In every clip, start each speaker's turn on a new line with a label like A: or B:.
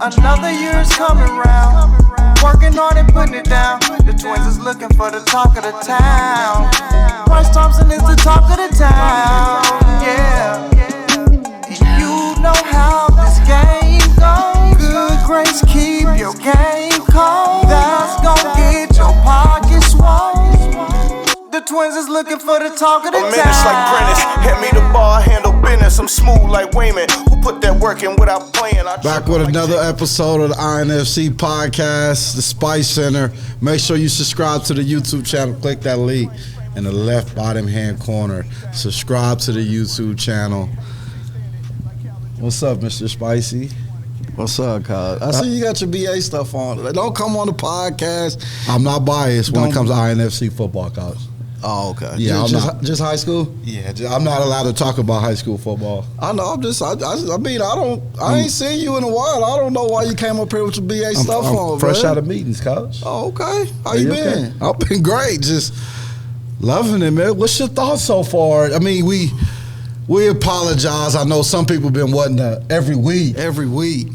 A: Another year is coming round. Working hard and putting it down. The twins is looking for the talk of the town. Bryce Thompson is the talk of the town. Yeah. You know how this game goes. Good grace, keep your game cold. That's gon' get your pockets swole. The twins is looking for the talk of the town.
B: Minutes like Prentice, hand me the ball, I handle business. I'm smooth like Wayman, who put that work in without playing.
C: Back with another episode of the INFC podcast, the Spice Center. Make sure you subscribe to the YouTube channel. Click that link in the left bottom hand corner. Subscribe to the YouTube channel. What's up, Mr. Spicy?
D: What's up, cuz? I see you got your BA stuff on. Don't come on the podcast.
C: I'm not biased when it comes to INFC football, coach.
D: Oh, okay.
C: Yeah,
D: just high school?
C: Yeah, I'm not allowed to talk about high school football.
D: I know. I ain't seen you in a while. I don't know why you came up here with your BA stuff on,
C: fresh
D: man.
C: out of meetings, coach.
D: Oh, okay. How you been?
C: Okay? I've been great. Just loving it, man. What's your thoughts so far? I mean, we apologize. I know some people been wanting every week.
D: Every week.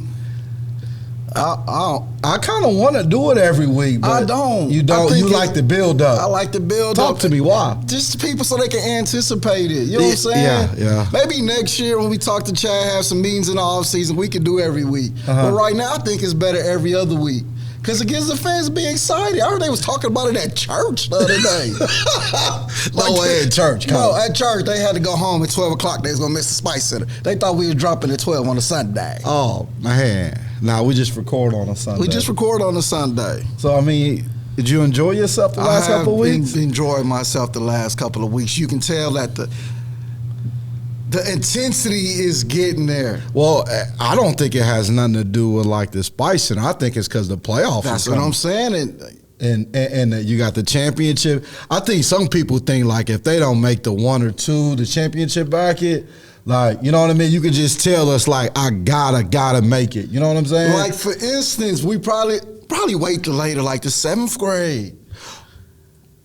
C: I kind of want to do it every week, but
D: I don't.
C: You don't. You like the build up.
D: I like the build
C: up. Talk to me. Why?
D: Just people so they can anticipate it. You know what I'm saying?
C: Yeah.
D: Maybe next year when we talk to Chad, have some meetings in the off season, we can do every week. But right now, I think it's better every other week. Because it gives the fans to be excited. I heard they was talking about it at church the other day.
C: At church.
D: No, at church, they had to go home at 12 o'clock. They was going to miss the Spice Center. They thought we were dropping at 12 on a Sunday.
C: Oh, man. Nah, we just record on a Sunday.
D: We just record on a Sunday.
C: So, I mean, did you enjoy yourself the last couple of weeks?
D: I have enjoyed myself the last couple of weeks. You can tell that the intensity is getting there.
C: Well, I don't think it has nothing to do with like the Spice Center. I think it's because the playoffs.
D: That's what I'm saying.
C: And you got the championship. I think some people think like if they don't make the 1 or 2, the championship bracket, like, you know what I mean? You can just tell us like, I gotta make it. You know what I'm saying?
D: Like, for instance, we probably wait till later, like the 7th grade.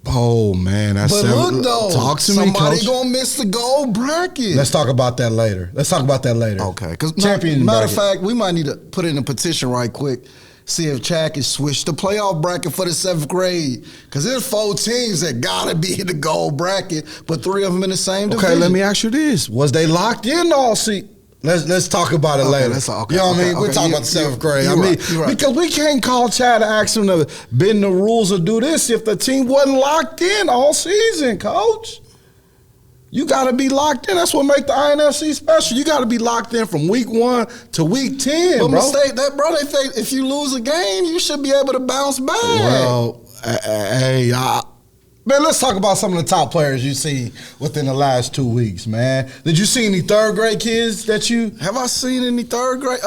C: Oh, man, that's
D: but look, though,
C: talk to me,
D: somebody
C: coach.
D: gonna miss the gold bracket.
C: Let's talk about that later.
D: Okay, because matter of fact, we might need to put in a petition right quick. See if Chad can switch the playoff bracket for the 7th grade. Because there's 4 teams that gotta be in the gold bracket, but 3 of them in the same division.
C: Okay, let me ask you this: was they locked in all season? Let's talk about it later. You know what I mean? We're talking about the 7th grade. Right. Because we can't call Chad to ask him to bend the rules or do this if the team wasn't locked in all season, coach. You got to be locked in. That's what makes the INFC special. You got to be locked in from week 1 to week 10,
D: but
C: bro.
D: They think if you lose a game, you should be able to bounce back.
C: Well, man, let's talk about some of the top players you see within the last 2 weeks, man. Did you see any 3rd grade kids that you...
D: Have I seen any 3rd grade?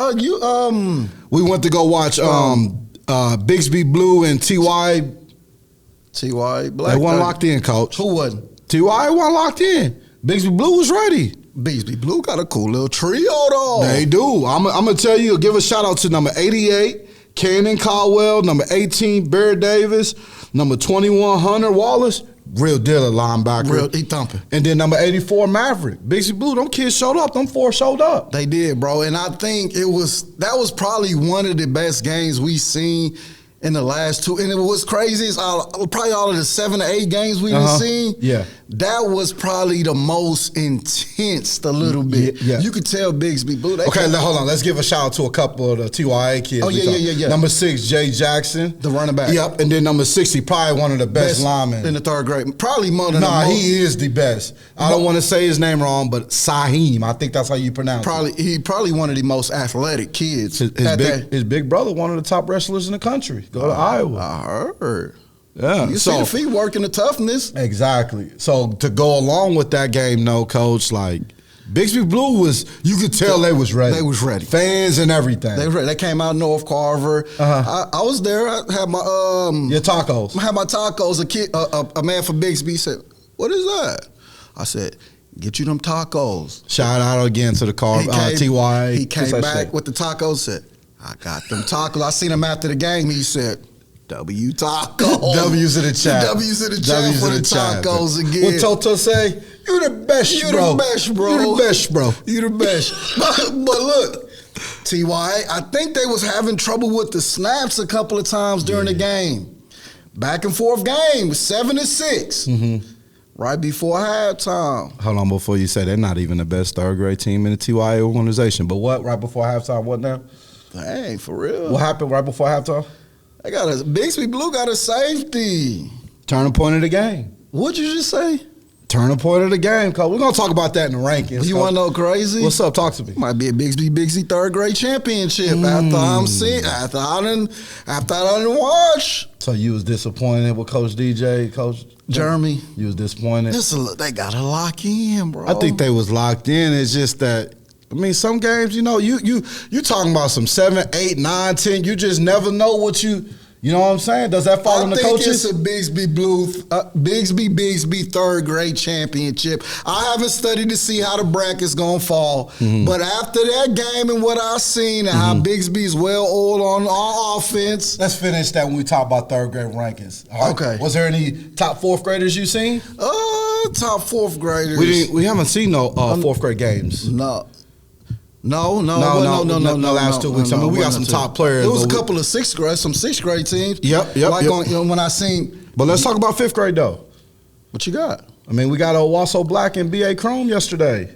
C: We went to go watch Bixby Blue and T.Y.
D: Black.
C: They weren't locked in, coach.
D: Who wasn't?
C: T.Y. wasn't locked in. Bixby Blue was ready.
D: Bixby Blue got a cool little trio, though.
C: They do. I'm going to tell you, give a shout-out to number 88, Cannon Caldwell, number 18, Barrett Davis, number 21, Hunter Wallace, real deal at linebacker.
D: He thumping.
C: And then number 84, Maverick. Bixby Blue, them kids showed up. Them 4 showed up.
D: They did, bro. And I think that was probably one of the best games we've seen in the last 2. And it was crazy. It's probably all of the 7 to 8 games we've seen.
C: Yeah.
D: That was probably the most intense a little bit.
C: Yeah.
D: You could tell Bixby Blue.
C: Hold on. Let's give a shout out to a couple of the TYA kids.
D: Oh, yeah.
C: Number 6, Jay Jackson.
D: The running back.
C: Yep. And then number 60, probably one of the best linemen.
D: In the 3rd grade. Probably more than
C: he is the best. I don't want to say his name wrong, but Saheem. I think that's how you pronounce it.
D: He probably one of the most athletic kids.
C: His big brother, one of the top wrestlers in the country. Go to Iowa.
D: I heard.
C: Yeah.
D: You see the feet working, the toughness.
C: Exactly. So to go along with that game, no, coach, like Bixby Blue was, you could tell they was ready.
D: They was ready.
C: Fans and everything.
D: They was ready. They came out North Carver. I was there. I had my
C: your tacos.
D: I had my tacos. A man from Bixby said, "What is that?" I said, "Get you them tacos."
C: Shout out again to the TY.
D: He came back with the tacos. Said, "I got them tacos." I seen him after the game. He said, W Taco.
C: W's in the chat.
D: W's in the chat for the tacos again.
C: What Toto say? You the best, bro.
D: You the best, bro.
C: You the best, bro.
D: You the best. But look, T.Y., I think they was having trouble with the snaps a couple of times during the game. Back and forth game, 7-6. Right before halftime.
C: Hold on, before you say they're not even the best third grade team in the TY organization. But what, right before halftime, what now?
D: Dang, for real.
C: What happened right before halftime?
D: They got Bixby Blue got a safety.
C: Turning point of the game.
D: What'd you just say?
C: Turning point of the game, Coach. We're going to talk about that in the rankings.
D: You want to know crazy?
C: What's up? Talk to me.
D: Might be a Bixby third grade championship after I done watch.
C: So you was disappointed with Coach DJ, Coach
D: Jeremy?
C: You was disappointed?
D: They got to lock in, bro.
C: I think they was locked in. It's just that, I mean, some games, you know, you talking about some 7, 8, 9, 10. You just never know what you know what I'm saying? Does that fall on the coaches?
D: I think it's a Bixby third grade championship. I haven't studied to see how the bracket's going to fall. But after that game and what I've seen and how Bixby's well-oiled on offense.
C: Let's finish that when we talk about third grade rankings. All right?
D: Okay.
C: Was there any top fourth graders you seen?
D: Top fourth graders.
C: We haven't seen no fourth grade games.
D: No.
C: No, last 2 weeks. I mean, we got some top players.
D: There was a couple of sixth grade teams.
C: Yep.
D: When I seen.
C: But let's talk about fifth grade, though.
D: What you got?
C: I mean, we got Owasso Black and B.A. Chrome yesterday.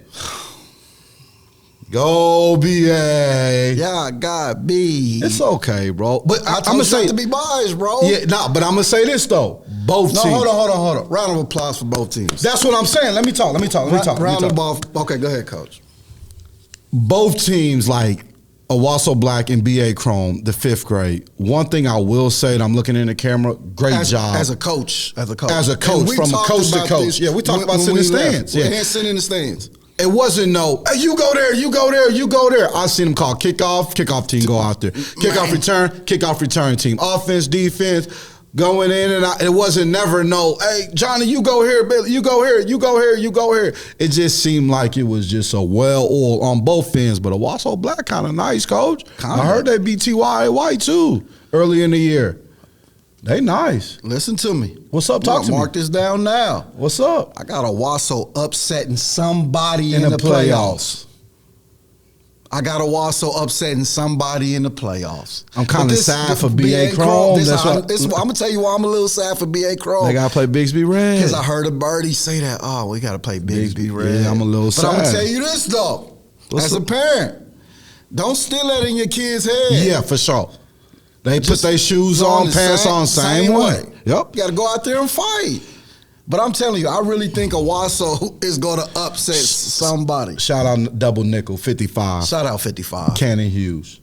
C: Go, B.A.
D: Yeah, I got B.
C: It's okay, bro. But
D: I'm going to say to be biased, bro.
C: Yeah, but I'm going to say this, though. Both teams.
D: Hold on. Round of applause for both teams.
C: That's what I'm saying. Let me talk.
D: Round of applause. Okay, go ahead, Coach.
C: Both teams, like Owasso Black and B.A. Chrome, the fifth grade. One thing I will say, and I'm looking in the camera, great job.
D: As a coach.
C: From a coach to coach. Yeah, we talked about sitting in the stands.
D: Yeah, sitting in the stands.
C: It wasn't hey, you go there. I seen them call kickoff team go out there. Kickoff return team. Offense, defense. Going in and out, it wasn't never hey, Johnny, you go here, Billy, you go here. It just seemed like it was just a well-oiled on both ends, but Owasso Black kind of nice, Coach. I heard they beat T.Y. White, too, early in the year. They nice.
D: Listen to me.
C: What's up? Talk to me.
D: Mark this down now.
C: What's up?
D: I got Owasso upsetting somebody in the playoffs. I got Owasso upsetting somebody in the playoffs.
C: I'm kind of sad for B.A. Chrome.
D: I'm going to tell you why I'm a little sad for B.A. Chrome.
C: They got to play Bixby Red.
D: Because I heard a birdie say that, we got to play Bixby Red.
C: Yeah, I'm a little sad.
D: But I'm going to tell you this, though. As a parent, don't still that in your kid's head.
C: Yeah, for sure. They put their shoes on, pants on, same way. Yep.
D: You got to go out there and fight. But I'm telling you, I really think Owasso is going to upset somebody.
C: Shout out Double Nickel, 55.
D: Shout out 55.
C: Cannon Hughes.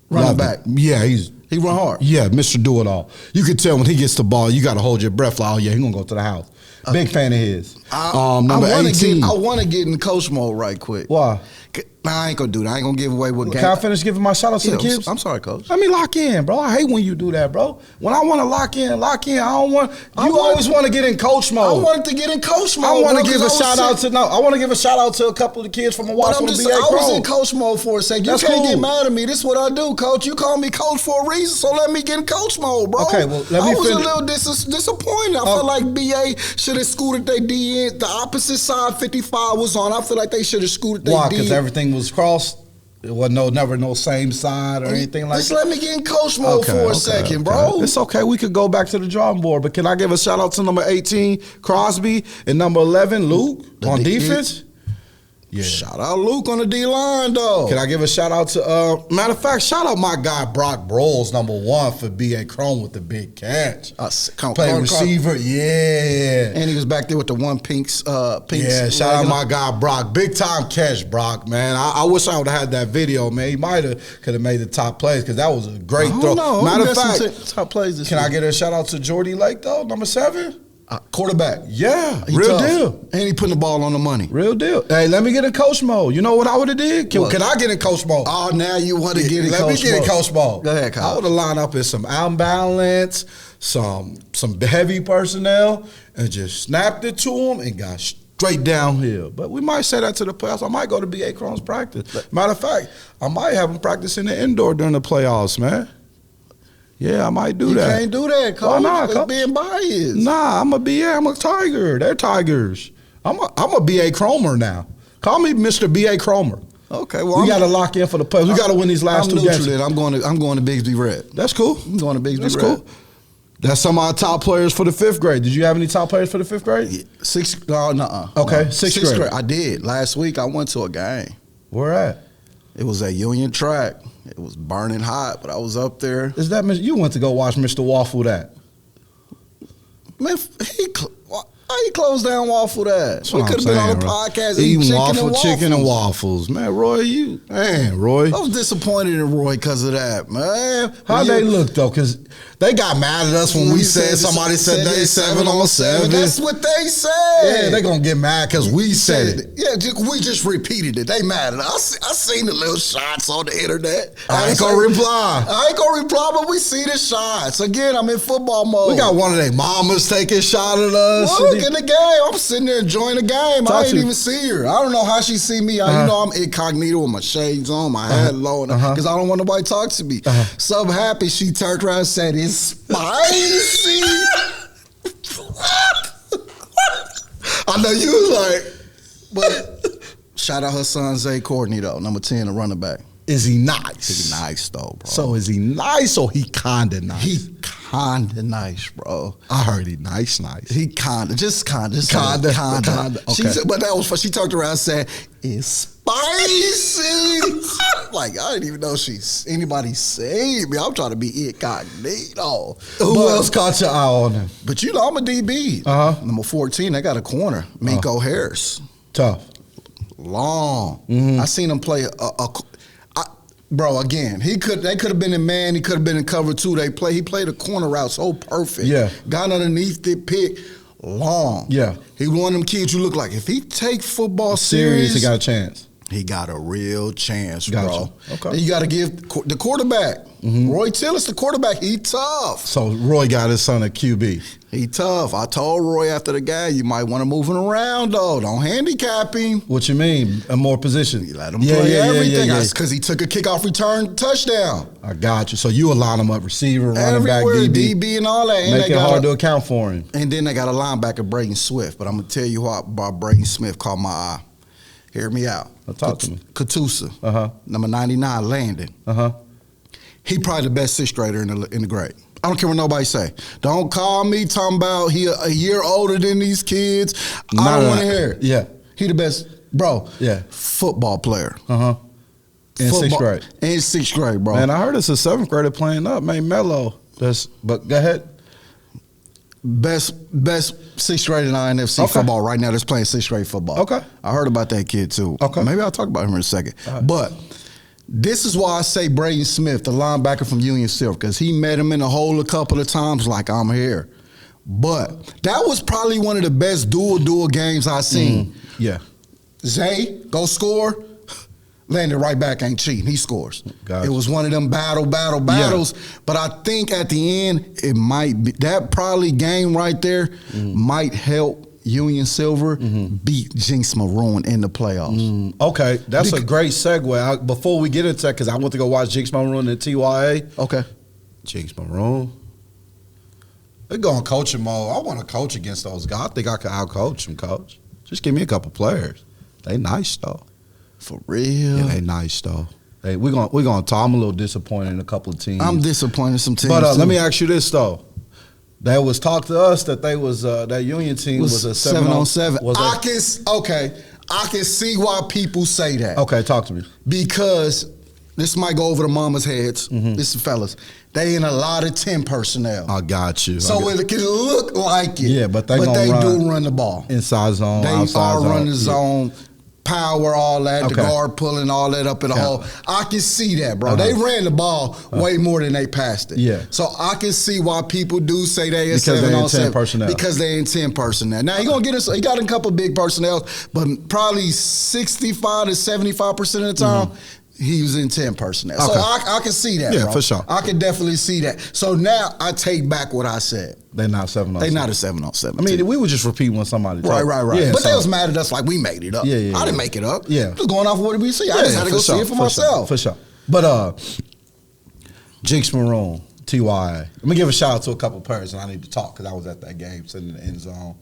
D: Running back.
C: Yeah, he
D: run hard.
C: Yeah, Mr. Do It All. You can tell when he gets the ball, you got to hold your breath like, he's going to go to the house. Big fan of his. Number 18.
D: I want to get in coach mode right quick.
C: Why?
D: Nah, I ain't going to do that. I ain't going to give away what game.
C: Can I finish giving my shout outs to the kids?
D: I'm sorry, Coach.
C: Let me lock in, bro. I hate when you do that, bro. When I want to lock in. I don't want. You always want to get in coach mode.
D: I wanted to get in coach mode.
C: I want to give a shout out to I want to give a shout out to a couple of the kids from Owasso and B.A.
D: I was in coach mode for a second. You can't get mad at me. This is what I do, Coach. You call me coach for a reason, so let me get in coach mode, bro.
C: Okay, well, let me
D: finish. I was a little disappointed. I felt like B.A. should have scooted their D in. The opposite side 55 was on. I feel like they should have scooted their D.
C: Why? Because everything was crossed. It wasn't never no same side or anything like that.
D: Just let me get in coach mode for a second, bro.
C: It's okay. We could go back to the drawing board. But can I give a shout out to number 18, Crosby, and number 11, Luke, on defense?
D: Yeah. Shout out Luke on the D-line, though.
C: Can I give a shout out to, matter of fact, shout out my guy Brock Broles, number 1 for B.A. Chrome with the big catch. Playing receiver, yeah.
D: And he was back there with the one pink.
C: Yeah, shout out my guy Brock. Big time catch, Brock, man. I wish I would have had that video, man. He could have made the top plays because that was a great throw. Matter of fact,
D: top plays
C: can I get a shout out to Jordy Lake, though, number 7?
D: Quarterback.
C: Yeah, real deal.
D: And he putting the ball on the money.
C: Real deal. Hey, let me get in coach mode. You know what I would have did? Can I get in coach mode?
D: Oh, now you want to get in coach mode.
C: Let me get in coach mode.
D: Go ahead, Coach.
C: I would have lined up in some unbalance, some heavy personnel, and just snapped it to him and got straight downhill. But we might say that to the playoffs. I might go to B.A. Chrome's practice. Matter of fact, I might have him practice in the indoor during the playoffs, man. Yeah, I might do that.
D: You can't do that, Coach.
C: Why not, Coach?
D: Being biased.
C: Nah, I'm a Tiger. They're Tigers. I'm a B.A. Cromer now. Call me Mr. B.A. Cromer.
D: Okay, well,
C: we got to lock in for the playoffs. We got to win these last 2 games.
D: I'm going to Bigsby Red.
C: That's cool.
D: I'm going to Bigsby
C: That's
D: Red.
C: cool. That's some of our top players for the 5th grade. Did you have any top players for the 5th grade? Okay, 6th grade.
D: I did. Last week I went to a game.
C: Where at?
D: It was at Union Track. It was burning hot, but I was up there.
C: Is that you went to go watch Mr. Waffle that?
D: Man, he closed down Waffle that. We could have been on the podcast
C: eating chicken and waffles. Man, Roy, Roy.
D: I was disappointed in Roy because of that, man.
C: How they look, though? Because they got mad at us when we said somebody said they 7 on 7.
D: That's what they said.
C: Yeah, they going to get mad because we said it.
D: Yeah, we just repeated it. They mad at us. I seen the little shots on the internet.
C: I ain't going to reply.
D: I ain't going to reply, but we see the shots. Again, I'm in football mode.
C: We got one of their mamas taking a shot at us.
D: Look in the game. I'm sitting there enjoying the game. I ain't even see her. I don't know how she see me. You know, I'm incognito with my shades on, my hat low, because I don't want nobody to talk to me. So happy she turned around and said, "It's spicy." I know you was like, but shout out her son Zay Courtney though, number 10, the running back.
C: Is he nice?
D: He's nice though, bro.
C: So is he nice or he kinda nice?
D: He kinda nice, bro.
C: I heard he nice.
D: He kinda. Okay. But that was fun. She talked around and said, "It's spicy." Like, I didn't even know anybody saved me. I'm trying to be incognito.
C: Who else caught your eye on him?
D: But you know, I'm a DB. Number 14, they got a corner. Minko Harris.
C: Tough.
D: Long. I seen him play bro, again, they could have been in man, he could have been in cover 2. He played a corner route so perfect.
C: Yeah.
D: Got underneath the pick, long.
C: Yeah.
D: He one of them kids you look like, if he take football serious,
C: he got a chance.
D: He got a real chance,
C: Gotcha.
D: bro.
C: Okay.
D: Then you got to give the quarterback. Roy Tillis, the quarterback, he tough.
C: So Roy got his son a QB.
D: He tough. I told Roy after the game, you might want to move him around, though. Don't handicap him.
C: What you mean? A more position?
D: You let him play everything. Because he took a kickoff return touchdown.
C: I got you. So you line him up, receiver, running back,
D: DB and all that.
C: Make it hard to account for him.
D: And then they got a linebacker, Braden Swift. But I'm going to tell you what about Braden Smith caught my eye. Hear me out.
C: Talk to me.
D: Katusa, number 99, Landon. He probably the best 6th grader in the grade. I don't care what nobody say. Don't call me talking about he a year older than these kids. I don't want to hear it.
C: Yeah.
D: He the best, bro.
C: Yeah.
D: Football player.
C: In 6th grade.
D: In 6th grade, bro.
C: Man, I heard it's a 7th grader playing up, man. Mello. But go ahead.
D: Best 6th grade in INFC football right now that's playing 6th grade football.
C: Okay.
D: I heard about that kid too.
C: Okay.
D: Maybe I'll talk about him in a second. But this is why I say Braden Smith, the linebacker from Union Silver, because he met him in the hole a couple of times like, I'm here. But that was probably one of the best dual games I've seen.
C: Yeah.
D: Zay, go score. Landon right back ain't cheating. He scores.
C: Gotcha.
D: It was one of them battles. Yeah. But I think at the end, it might be that probably game right there might help Union Silver beat Jinx Maroon in the playoffs.
C: Okay, that's a great segue. Before we get into that, because I went to go watch Jinx Maroon in TYA.
D: Okay.
C: Jinx Maroon. They're going coaching mode. I want to coach against those guys. I think I can out-coach them, coach. Just give me a couple players. They nice, though.
D: For real?
C: Yeah, they nice, though. Hey, we're gonna talk. I'm a little disappointed in a couple of teams.
D: I'm disappointed in some teams,
C: but let me ask you this, though. There was talk to us that they was that Union team was a 7-on-7.
D: I can see why people say that.
C: Okay, talk to me.
D: Because this might go over the mama's heads. This is fellas. They in a lot of 10 personnel.
C: I got you.
D: So it can look like it.
C: Yeah, but they
D: do run the ball.
C: Inside zone,
D: they
C: outside zone.
D: They are running the zone. Power, all that, the guard pulling all that up in the hole. I can see that, bro. They ran the ball way more than they passed it.
C: Yeah.
D: So I can see why people do say they
C: because 7-on-7 personnel.
D: Because they in 10 personnel. Now he got a couple big personnel, but probably 65 to 75% of the time. He was in 10 personnel. Okay. So I can see that, bro.
C: For sure.
D: I can definitely see that. So now I take back what I said.
C: They're not 7-on-7.
D: They're not a 7-on-7.
C: I mean, we would just repeat when somebody
D: Right.
C: Yeah,
D: but they was mad at us like we made it up.
C: Yeah.
D: I didn't make it up.
C: Yeah.
D: Just going off what we see. I just had to go see it for myself.
C: For sure. But Jinx Maroon, T.Y. Let me give a shout out to a couple players, and I need to talk because I was at that game sitting in the end zone.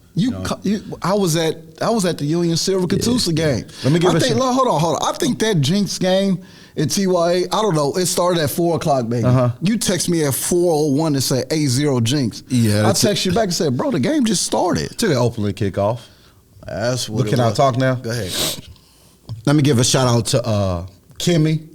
D: I was at the Union Silver Catoosa game.
C: Let me give
D: hold on. I think that Jinx game at TYA, I don't know, it started at 4 o'clock, baby. You text me at 4:01 and say 8-0 Jinx.
C: Yeah.
D: I text you back and said, bro, the game just started.
C: To the opening kickoff.
D: That's what
C: Can I talk now?
D: Go ahead, Coach.
C: Let me give a shout out to Kimmy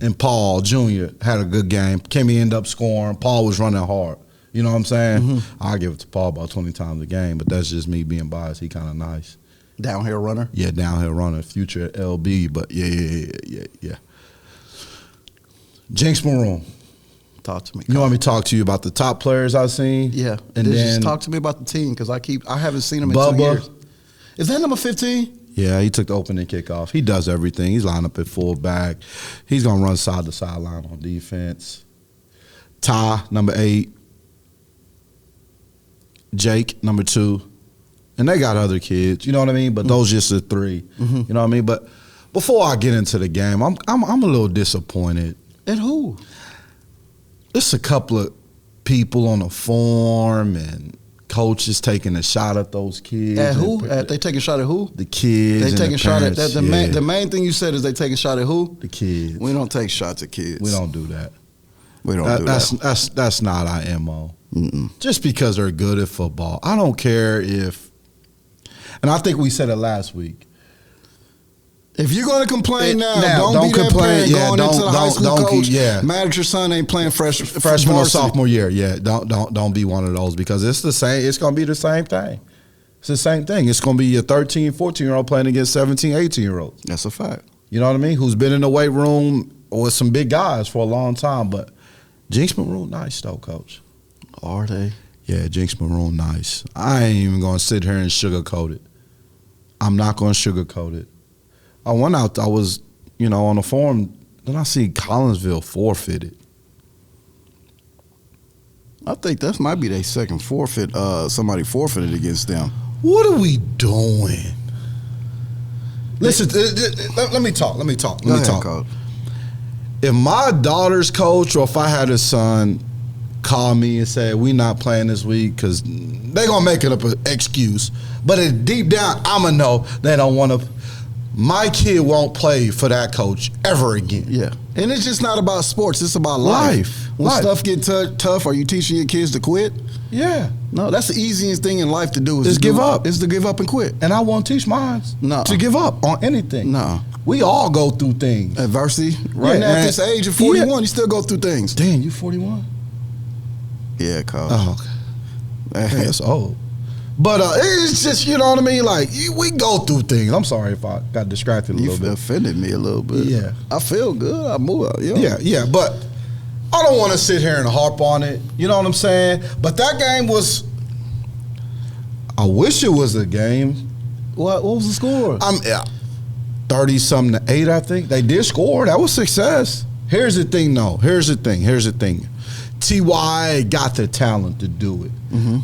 C: and Paul Jr. had a good game. Kimmy ended up scoring. Paul was running hard. You know what I'm saying? I'll give it to Paul about 20 times a game, but that's just me being biased. He kind of nice.
D: Downhill runner?
C: Yeah, downhill runner. Future LB, but yeah. Jinx Maroon.
D: Talk to me.
C: You want me to talk to you about the top players I've seen?
D: Yeah.
C: And then
D: just talk to me about the team because I haven't seen him in
C: Bubba.
D: 2 years. Is that number 15?
C: Yeah, he took the opening kickoff. He does everything. He's lined up at fullback. He's going to run side to sideline on defense. Ty, number 8. Jake, number 2. And they got other kids, you know what I mean? But those just the 3. You know what I mean? But before I get into the game, I'm a little disappointed.
D: And who?
C: It's a couple of people on the form and coaches taking a shot at those kids.
D: At who? They taking a shot at who?
C: The kids.
D: They taking a shot at
C: parents,
D: the main thing you said is they taking a shot at who?
C: The kids.
D: We don't take shots at kids.
C: We don't do that.
D: We don't do that.
C: That's not our MO. Just because they're good at football. I don't care if, and I think we said it last week.
D: If you're going to complain now, don't be
C: complain.
D: That going into the high school coach. Mad at your son ain't playing
C: freshman or sophomore year. Yeah, don't be one of those because it's the same. It's going to be the same thing. It's the same thing. It's going to be your 13, 14-year-old playing against 17, 18-year-olds.
D: That's a fact.
C: You know what I mean? Who's been in the weight room with some big guys for a long time. But Jinx Maroon nice though, Coach.
D: Are they?
C: Yeah, Jinx Maroon nice. I ain't even going to sit here and sugarcoat it. I'm not going to sugarcoat it. I went out, I was, on the forum, then I see Collinsville forfeited.
D: I think that might be their second forfeit. Somebody forfeited against them.
C: What are we doing? Listen, let me talk.
D: Go ahead, Coach.
C: If my daughter's coach or if I had a son call me and say, we not playing this week because they're going to make it up an excuse. But deep down, I'm going to know they don't want to. My kid won't play for that coach ever again.
D: Yeah. And it's just not about sports. It's about life. When stuff get tough, are you teaching your kids to quit?
C: Yeah.
D: No, that's the easiest thing in life to do.
C: Is give up.
D: Is to give up and quit.
C: And I won't teach mine to give up on anything.
D: No.
C: We all go through things.
D: Adversity. Right now at this age of 41, you still go through things.
C: Damn, you 41?
D: Yeah, Coach.
C: Oh, okay. Hey, that's old. But it's just, you know what I mean? Like, we go through things. I'm sorry if I got distracted a little bit.
D: You offended me a little bit.
C: Yeah.
D: I feel good. I move out.
C: Yeah. But I don't want to sit here and harp on it. You know what I'm saying? But that game was, I wish it was a game.
D: What was the score?
C: 30-something to 8, I think. They did score. That was success. Here's the thing, though. Here's the thing. T.Y. got the talent to do it.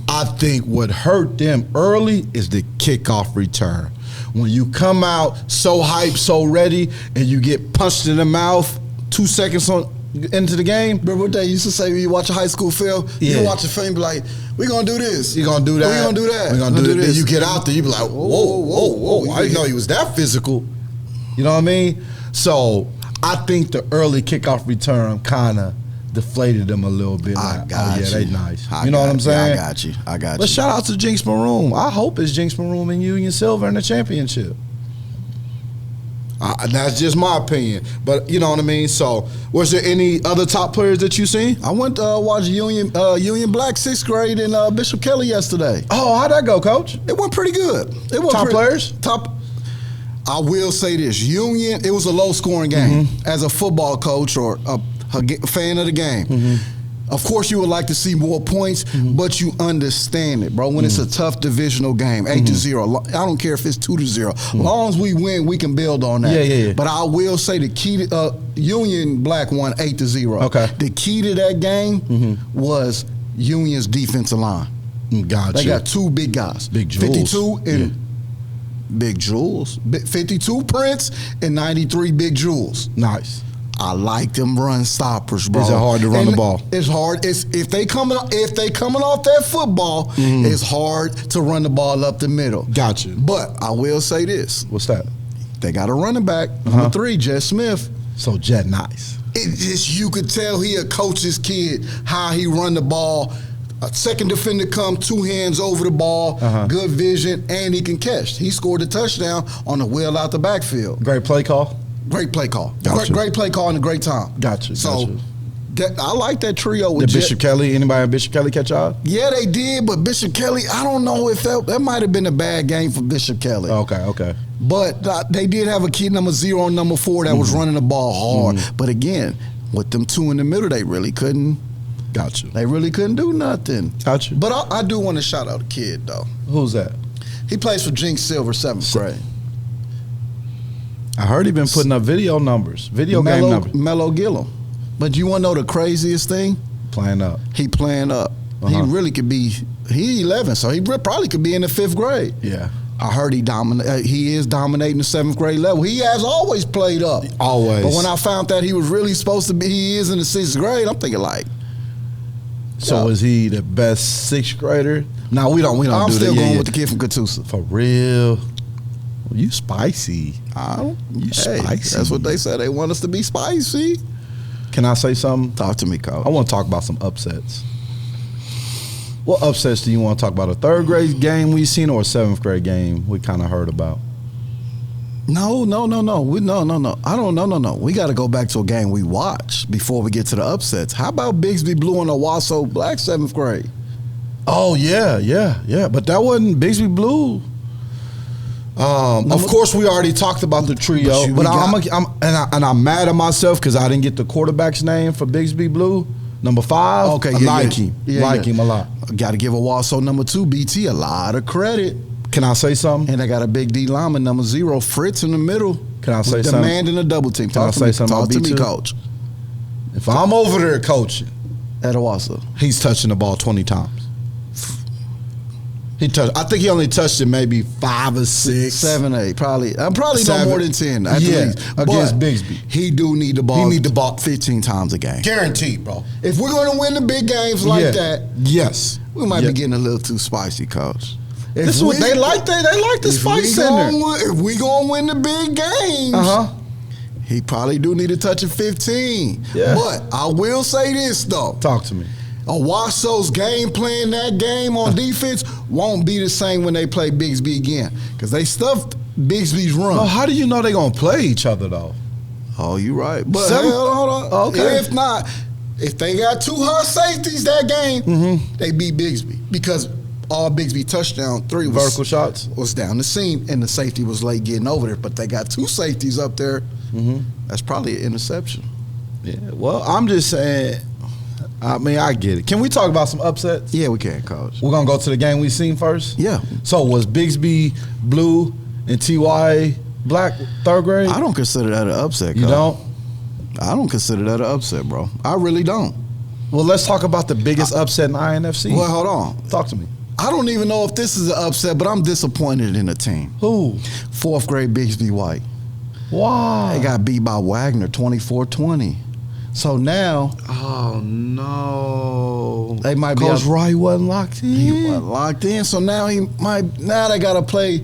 C: I think what hurt them early is the kickoff return. When you come out so hyped, so ready, and you get punched in the mouth 2 seconds into the game.
D: Remember what they used to say when you watch a high school film?
C: Yeah.
D: You watch a film and be like, we're going to do this.
C: You're going to do that.
D: We're going to do that.
C: We're going to do this. Then you get out there, you be like, whoa. I didn't know he was that physical. You know what I mean? So I think the early kickoff return kind of deflated them a little bit.
D: I got you.
C: They nice. You know what I'm saying?
D: I got you.
C: But shout out to Jinx Maroon. I hope it's Jinx Maroon and Union Silver in the championship. That's just my opinion. But you know what I mean? So was there any other top players that you seen?
D: I went to watch Union Black 6th grade in Bishop Kelly yesterday.
C: Oh, how'd that go, Coach?
D: It went pretty good.
C: Players?
D: I will say this. Union, it was a low-scoring game. As a football coach or a fan of the game, of course you would like to see more points, but you understand it, bro. When it's a tough divisional game, 8-0, I don't care if it's 2-0. As long as we win, we can build on that.
C: Yeah.
D: But I will say the key to Union Black won 8-0.
C: Okay.
D: The key to that game was Union's defensive line.
C: Gotcha.
D: They got 2 big guys.
C: Big Jules.
D: 52 and Big Jules. 52 Prince and 93 Big Jules.
C: Nice.
D: I like them run stoppers, bro.
C: Is it hard to run the ball?
D: It's hard. It's if they coming off that football, it's hard to run the ball up the middle.
C: Gotcha.
D: But I will say this.
C: What's that?
D: They got a running back, number 3, Jet Smith.
C: So Jet nice.
D: It just, you could tell he a coach's kid, how he run the ball. A second defender come, 2 hands over the ball, good vision, and he can catch. He scored a touchdown on a wheel out the backfield.
C: Great play call?
D: Great play call.
C: Gotcha.
D: Great play call and a great time.
C: Gotcha.
D: So I like that trio with
C: Bishop Kelly. Anybody in Bishop Kelly catch on?
D: Yeah, they did, but Bishop Kelly, I don't know if that might have been a bad game for Bishop Kelly.
C: Okay.
D: But they did have a kid number 0 and number 4 that was running the ball hard. But again, with them 2 in the middle, they really couldn't.
C: Gotcha.
D: They really couldn't do nothing.
C: Gotcha.
D: But I do want to shout out a kid, though.
C: Who's that?
D: He plays for Jinx Silver, 7th grade.
C: I heard he been putting up video game numbers.
D: Mello Gillum. But you want to know the craziest thing?
C: Playing up.
D: He playing up. He really could be. He 11, so he probably could be in the 5th grade.
C: Yeah.
D: I heard he is dominating the 7th grade level. He has always played up.
C: Always.
D: But when I found that he was really supposed to be, he is in the 6th grade, I'm thinking like.
C: So is he the best 6th grader? No, we don't do that.
D: I'm still going with the kid from Catoosa.
C: For real? You spicy. Spicy.
D: That's what they said. They want us to be spicy.
C: Can I say something?
D: Talk to me, Coach.
C: I want to talk about some upsets. What upsets do you want to talk about? A 3rd grade game we seen or a 7th grade game we kind of heard about?
D: No. No. I don't know. No. We got to go back to a game we watched before we get to the upsets. How about Bigsby Blue and Owasso Black 7th grade?
C: Oh, yeah. But that wasn't Bigsby Blue. Of course, we already talked about the trio, but I'm mad at myself because I didn't get the quarterback's name for Bigsby Blue, number 5.
D: Okay,
C: I like him. Like him a lot.
D: Got to give Owasso number 2, BT, a lot of credit.
C: Can I say something?
D: And I got a big D lineman, number 0, Fritz in the middle.
C: Can I say something?
D: Demanding a double team.
C: Can I say something?
D: Talk to me, Coach.
C: If I'm over there coaching,
D: at Owasso,
C: he's touching the ball 20 times. I think he only touched it maybe 5 or 6,
D: 7, 8, probably no more than 10.
C: Against Bigsby,
D: he do need the ball.
C: He need the ball
D: 15 times a game,
C: guaranteed, bro.
D: If we're going to win the big games like that,
C: yes,
D: we might be getting a little too spicy, Coach.
C: This is what they like. They like the spice in there.
D: If we gonna win the big games, he probably do need to touch a 15.
C: Yeah.
D: But I will say this though.
C: Talk to me.
D: Owasso's game plan that game on defense won't be the same when they play Bigsby again because they stuffed Bigsby's run.
C: Well, how do you know they're going to play each other, though?
D: Oh, you're right. But
C: hold on. Okay.
D: If not, if they got 2 hard safeties that game, they beat Bigsby because all Bigsby touchdown 3 was
C: vertical shots
D: was down the seam and the safety was late getting over there. But they got 2 safeties up there. That's probably an interception.
C: Yeah. Well, I'm just saying. I mean, I get it. Can we talk about some upsets?
D: Yeah, we can, Coach.
C: We're going to go to the game we seen first?
D: Yeah.
C: So was Bigsby Blue and T.Y. Black 3rd grade?
D: I don't consider that an upset, Coach.
C: You don't?
D: I don't consider that an upset, bro. I really don't.
C: Well, let's talk about the biggest upset in INFC.
D: Well, hold on.
C: Talk to me.
D: I don't even know if this is an upset, but I'm disappointed in the team.
C: Who?
D: 4th grade Bigsby White.
C: Why?
D: They got beat by Wagner 24-20. So now,
C: oh no,
D: they might be
C: because Wright wasn't locked in.
D: He wasn't locked in, so now they got to play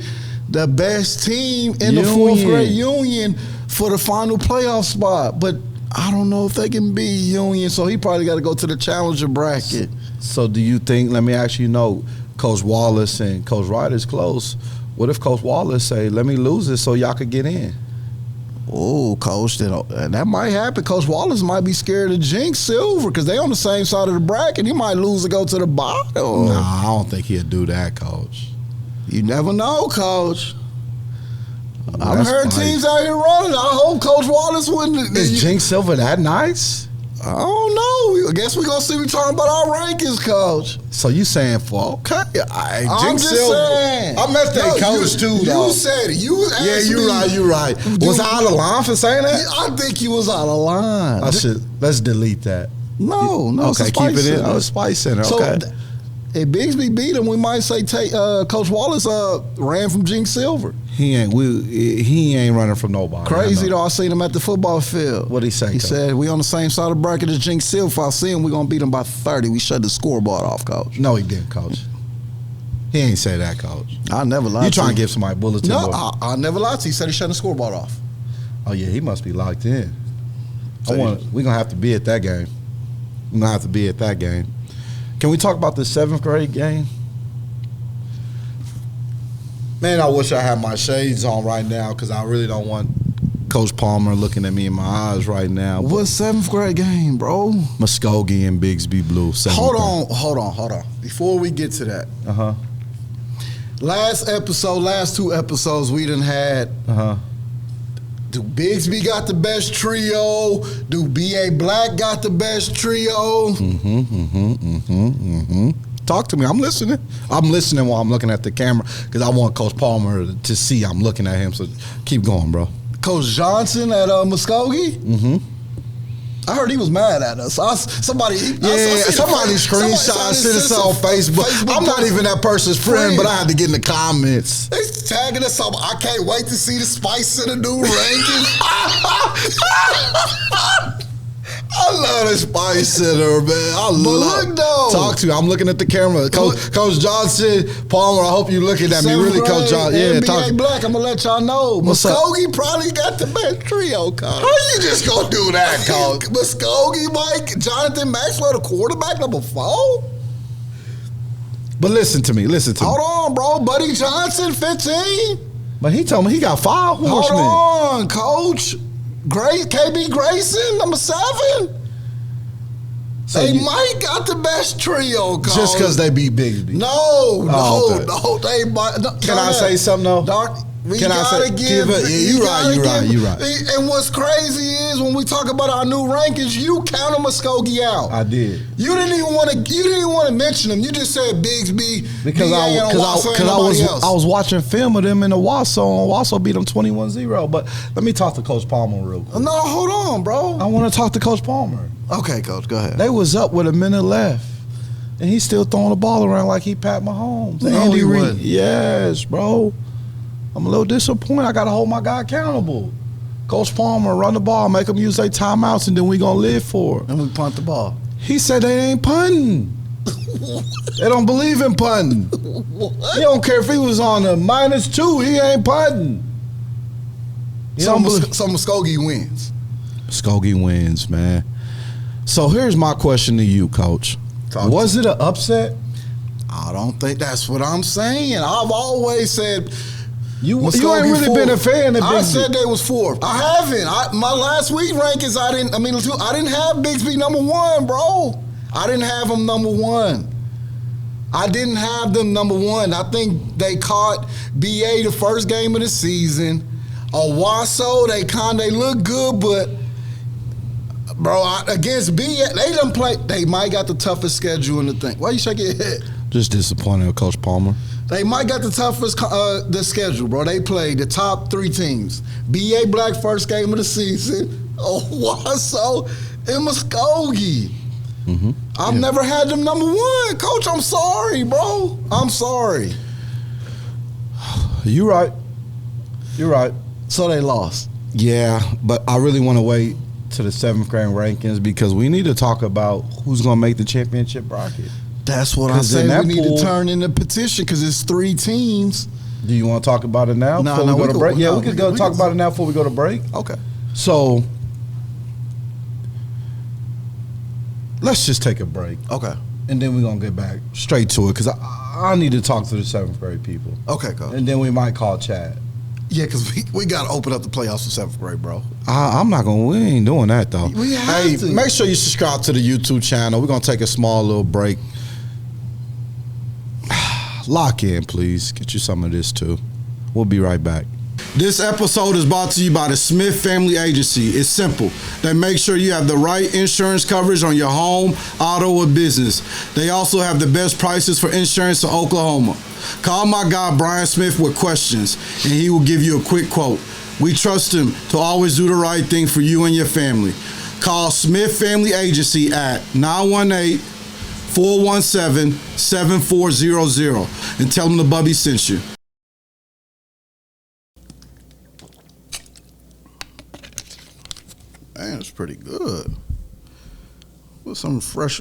D: the best team in the 4th grade Union for the final playoff spot. But I don't know if they can beat Union, so he probably got to go to the challenger bracket.
C: So do you think? Let me ask you. Coach Wallace and Coach Wright is close. What if Coach Wallace say, "Let me lose it so y'all could get in"?
D: Oh, Coach, that might happen. Coach Wallace might be scared of Jinx Silver because they on the same side of the bracket. He might lose to go to the bottom.
C: Nah, I don't think he'll do that, Coach.
D: You never know, Coach. I've heard teams out here running. I hope Coach Wallace wouldn't.
C: Is Jinx Silver that nice?
D: I don't know. I guess we're going to see we talking about our rankings, Coach.
C: So you saying
D: I'm just saying.
C: I met that coach too, though.
D: You said it. You asked me.
C: You're right. Was I out of line for saying that?
D: I think you was out of line.
C: Let's delete that.
D: No.
C: Okay, keep it in. Oh, Spice Center. Okay.
D: If Bigsby beat him, we might say Coach Wallace ran from Jinx Silver.
C: He ain't running from nobody.
D: Crazy though. I seen him at the football field.
C: What'd he say?
D: He said we on the same side of the bracket as Jinx Seal. If I see him, we gonna beat him by 30. We shut the scoreboard off, coach.
C: No, he didn't, coach. He ain't say that, coach.
D: I never lied.
C: You trying to give somebody bulletin?
D: No, I never lied to you. He said he shut the scoreboard off.
C: Oh yeah, he must be locked in. We gonna have to be at that game. We're gonna have to be at that game. Can we talk about the 7th grade game? Man, I wish I had my shades on right now because I really don't want Coach Palmer looking at me in my eyes right now.
D: What 7th grade game, bro?
C: Muskogee and Bigsby Blue.
D: Hold on. Before we get to that. Last two episodes we done had. Do Bigsby got the best trio? Do B.A. Black got the best trio?
C: Talk to me. I'm listening. I'm listening while I'm looking at the camera because I want Coach Palmer to see I'm looking at him. So keep going, bro.
D: Coach Johnson at Muskogee? I heard he was mad at us. Somebody screenshot, sent us on Facebook. I'm not even that person's friend, but I had to get in the comments. They tagging us up. I can't wait to see the Spice in the new rankings. I love the Spice Center, man. Look, though.
C: Talk to you. I'm looking at the camera. Coach Johnson, Palmer, I hope you're looking at me. Really, Coach Johnson. Yeah,
D: talk. Black, I'm going to let y'all know. Muskogee probably got the best trio, coach. How you just going to do that, coach? Muskogee, Mike, Jonathan Maxwell, the quarterback, number 4?
C: But listen to me.
D: Hold on, bro. Buddy Johnson, 15?
C: But he told me he got 5 horsemen.
D: Hold on, coach. KB Grayson, number 7. So they might got the best trio, coach.
C: Just because they beat Bigsby.
D: No. They might.
C: Can I say something though?
D: You're right. And what's crazy is when we talk about our new rankings, you counted Muskogee out.
C: I did.
D: You didn't even want to mention them. You just said Bigsby
C: because I was watching film of them in the Wausau, and Wausau beat them 21-0. But let me talk to Coach Palmer real quick.
D: No, hold on, bro.
C: I want to talk to Coach Palmer.
D: Okay, Coach, go ahead.
C: They was up with a minute left, and he's still throwing the ball around like he Pat Mahomes.
D: No, Andy Reid.
C: Yes, bro. I'm a little disappointed. I got to hold my guy accountable. Coach Palmer, run the ball, make them use their timeouts, and then we going to live for it.
D: And we punt the ball.
C: He said they ain't punting. They don't believe in punting. What? He don't care if he was on a -2. He ain't punting.
D: So Muskogee wins.
C: Muskogee wins, man. So here's my question to you, Coach. Was it an upset?
D: I don't think that's what I'm saying. I've always said...
C: You ain't really been a fan of Bigsby.
D: I said they was 4. I haven't. My last week rankings, I didn't have Bigsby number 1, bro. I didn't have him number 1. I didn't have them number 1. I think they caught BA the first game of the season. Owasso, they look good, but bro, against BA, they done play. They might got the toughest schedule in the thing. Why you shaking your head?
C: Just disappointed with Coach Palmer.
D: They might got the toughest the schedule, bro. They played the top 3 teams. B.A. Black first game of the season. Owasso and Muskogee. I've never had them number 1. Coach, I'm sorry, bro. I'm sorry.
C: You're right.
D: So they lost.
C: Yeah, but I really want to wait to the 7th grade rankings because we need to talk about who's going to make the championship bracket.
D: That's what I said. We need to turn in the petition because it's 3 teams.
C: Do you want to talk about it now before we go to break? Yeah, we could talk about it now before we go to break.
D: Okay.
C: So let's just take a break.
D: Okay.
C: And then we're going to get back straight to it because I need to talk to the 7th grade people.
D: Okay, Coach.
C: And then we might call Chad.
D: Yeah, because we got to open up the playoffs for 7th grade, bro.
C: We ain't doing that, though.
D: We have to.
C: Make sure you subscribe to the YouTube channel. We're going to take a small little break. Lock in, please. Get you some of this, too. We'll be right back. This episode is brought to you by the Smith Family Agency. It's simple. They make sure you have the right insurance coverage on your home, auto, or business. They also have the best prices for insurance in Oklahoma. Call my guy Brian Smith with questions, and he will give you a quick quote. We trust him to always do the right thing for you and your family. Call Smith Family Agency at 918-417-7400 and tell them the Bubby sent you.
D: pretty good. With some fresh,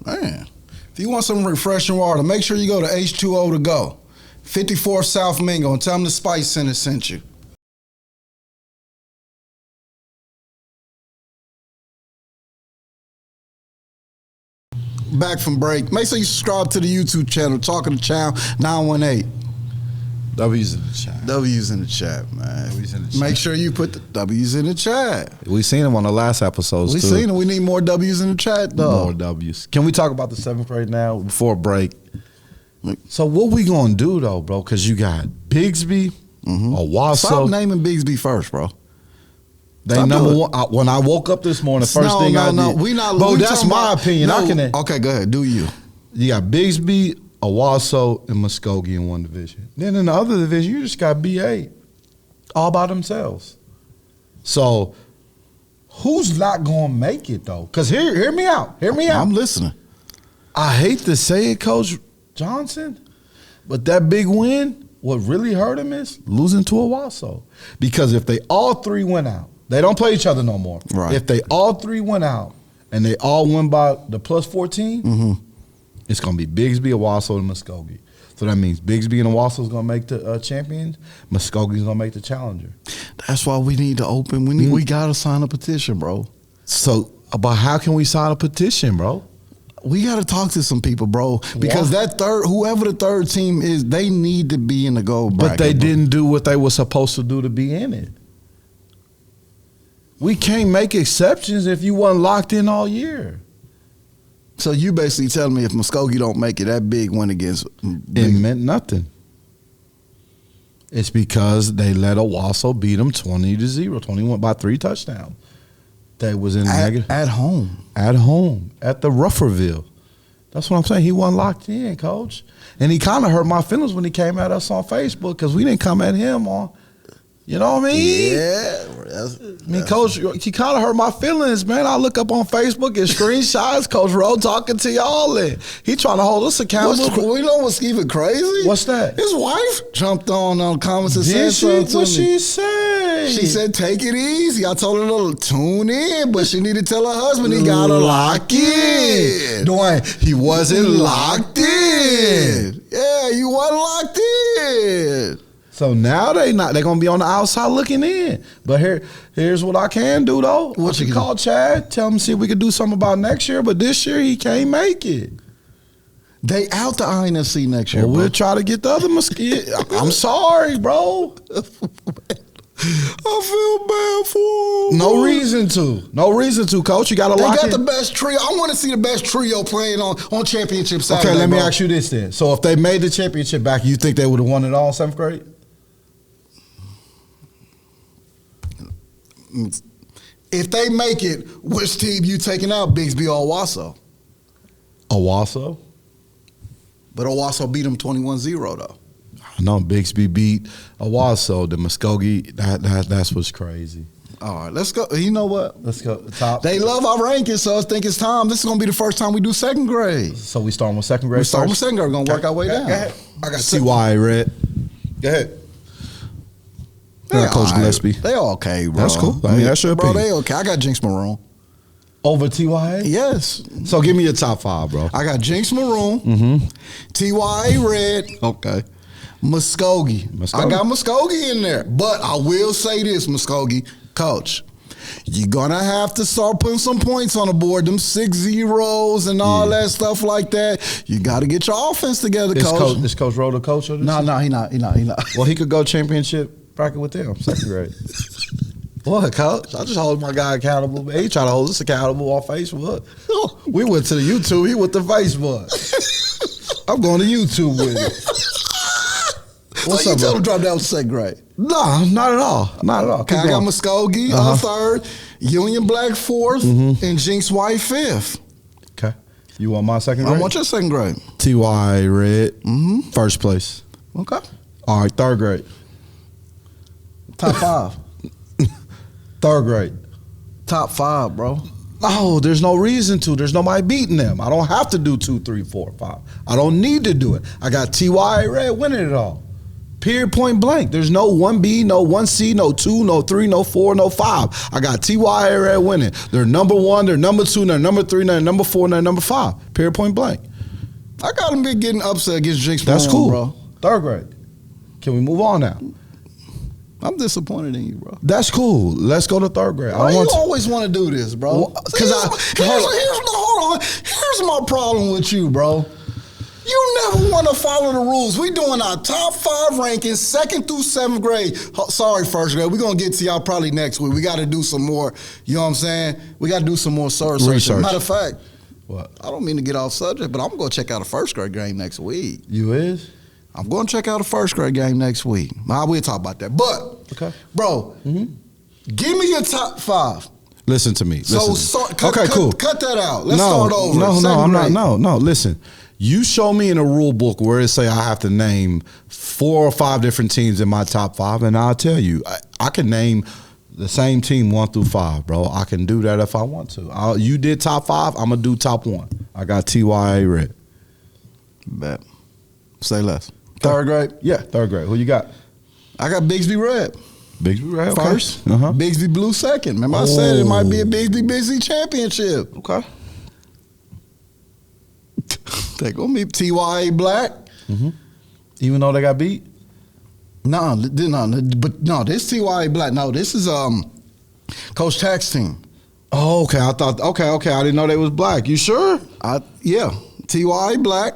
D: man. If you want some refreshing water, make sure you go to H2O to go. 54th South Mingo, and tell them the Spice Center sent you. Back from break. Make sure you subscribe to the YouTube channel, Talking to Chow 918.
C: W's in the chat.
D: W's in the chat, man.
C: W's in the chat.
D: Make sure you put the W's in the chat.
C: We seen them on the last episodes,
D: We
C: too.
D: seen them. We need more W's in the chat, though.
C: More W's. Can we talk about the 7th grade now before break? So what we gonna do, though, bro? Because you got Bigsby, Owasso.
D: Stop naming Bigsby first, bro.
C: They
D: Stop
C: number
D: doing
C: one. When I woke up this morning, first thing I did.
D: We not.
C: Bro,
D: we
C: that's
D: talking
C: my
D: about,
C: opinion.
D: No,
C: I can.
D: Okay, go ahead. Do you?
C: You got Bigsby, Owasso, and Muskogee in one division. Then in the other division, you just got BA, all by themselves. So who's not gonna make it though? Because hear me out. Hear me out.
D: I'm listening.
C: I hate to say it, Coach Johnson, but that big win, what really hurt him is losing to Owasso. Because if they all three went out, they don't play each other no more.
D: Right.
C: If they all three went out and they all win by the plus 14, it's going to be Bigsby, Owasso, and Muskogee. So that means Bigsby and Owasso is going to make the champions. Muskogee is going to make the challenger.
D: That's why we need to open. We got to sign a petition, bro.
C: So, but how can we sign a petition, bro?
D: We got to talk to some people, bro. Because whoever the third team is, they need to be in the gold bracket.
C: But they didn't do what they were supposed to do to be in it. We can't make exceptions if you wasn't locked in all year.
D: So you basically telling me if Muskogee don't make it, that big win against
C: It meant nothing. It's because they let Owasso beat them 20-0, 21 by 3 touchdowns. They was in
D: at home.
C: At home. At the Rufferville. That's what I'm saying. He wasn't locked in, Coach. And he kind of hurt my feelings when he came at us on Facebook because we didn't come at him on, you know what I mean?
D: Yeah.
C: Coach, he kind of hurt my feelings, man. I look up on Facebook and screenshots, Coach Rowe talking to y'all, and he trying to hold us accountable.
D: You know what's even crazy?
C: What's that?
D: His wife jumped on comments and
C: Did
D: said something to me.
C: What she say?
D: She said, take it easy. I told her to tune in, but she need to tell her husband he got to lock in.
C: Dwayne, he wasn't locked in.
D: Yeah, you wasn't locked in.
C: So now they're gonna be on the outside looking in. But here's what I can do though.
D: What you
C: call Chad, tell him see if we can do something about next year. But this year he can't make it.
D: They out the INFC next year.
C: Well, we'll try to get the other mosquito. I'm sorry, bro.
D: I feel bad for him.
C: No reason to, Coach. You got to lock in.
D: They got the best trio. I want to see the best trio playing on championship Saturday.
C: Okay, let me ask you this then. So if they made the championship back, you think they would have won it all in 7th grade?
D: If they make it, which team you taking out, Bigsby or Owasso?
C: Owasso.
D: But Owasso beat them 21-0 though.
C: No, Bigsby beat Owasso. The Muskogee, that's what's crazy.
D: All right, let's go. You know what?
C: Let's go. Top.
D: They love our rankings, so I think it's time. This is going to be the first time we do 2nd grade.
C: So we starting with 2nd grade.
D: We starting with 2nd grade. We're going to work our way down.
C: Go ahead. I got T.Y. Red. Go ahead. Coach Gillespie.
D: They okay, bro.
C: That's cool. I mean, that's your opinion.
D: Bro, they okay. I got Jinx Maroon.
C: Over T.Y.?
D: Yes.
C: So give me your top 5, bro.
D: I got Jinx Maroon. T.Y. Red.
C: Okay.
D: Muskogee. I got Muskogee in there. But I will say this, Muskogee. Coach, you're going to have to start putting some points on the board. Them 6-0s and all that stuff like that. You got to get your offense together, Coach.
C: Is Coach Rowe the coach of this?
D: No, he not.
C: Well, he could go championship bracket with them, 2nd grade. What, Coach? I just hold my guy accountable. Man. He try to hold us accountable on Facebook. We went to the YouTube. He went to Facebook. I'm going to YouTube with it.
D: What's up, tell him drop down to 2nd grade?
C: No, not at all. Not at all.
D: Okay, I got Muskogee 3rd, Union Black 4th, and Jinx White 5th.
C: Okay. You want my 2nd grade?
D: I want your 2nd grade.
C: T.Y. Red, 1st place.
D: Okay.
C: All right, 3rd grade.
D: Top 5.
C: 3rd grade.
D: Top 5, bro.
C: No, there's no reason to. There's nobody beating them. I don't have to do 2, 3, 4, 5. I don't need to do it. I got T.Y. Red winning it all. Period, point blank. There's no 1B, no 1C, no 2, no 3, no 4, no 5. I got TYA Red winning. They're number 1, they're number 2, they're number 3, they're number 4, and they're number 5. Period, point blank.
D: I got them getting upset against Jinx.
C: That's cool,
D: bro.
C: Third grade. Can we move on now?
D: I'm disappointed in you, bro.
C: That's cool. Let's go to third grade.
D: Why you always want to do this, bro?
C: Because
D: hold on. Here's my problem with you, bro. You never want to follow the rules. We doing our top 5 rankings, 2nd through 7th grade. Sorry, 1st grade. We're going to get to y'all probably next week. We got to do some more, you know what I'm saying? We got to do some more research. Matter of fact,
C: what?
D: I don't mean to get off subject, but I'm going to go check out a 1st grade game next week.
C: You is?
D: I'm going to check out a 1st grade game next week. We'll talk about that. But,
C: okay,
D: bro, give me your top 5.
C: Listen to me.
D: Cool. Cut that out. Let's start over.
C: No. Listen, you show me in a rule book where it say I have to name 4 or 5 different teams in my top 5, and I'll tell you, I can name the same team 1 through 5, bro. I can do that if I want to. You did top 5, I'm gonna do top 1. I got TYA Red.
D: Bet. Say less. 3rd grade?
C: Yeah, 3rd grade. Who you got?
D: I got Bigsby Red.
C: Bigsby Red, okay.
D: First. Bigsby Blue second. Remember I said it might be a Bigsby championship.
C: Okay.
D: They gonna be TYA Black.
C: Even though they got beat?
D: No, this TYA Black. No, this is Coach Tack's team.
C: Oh, okay. I thought I didn't know they was black. You sure?
D: Yeah. TYA Black.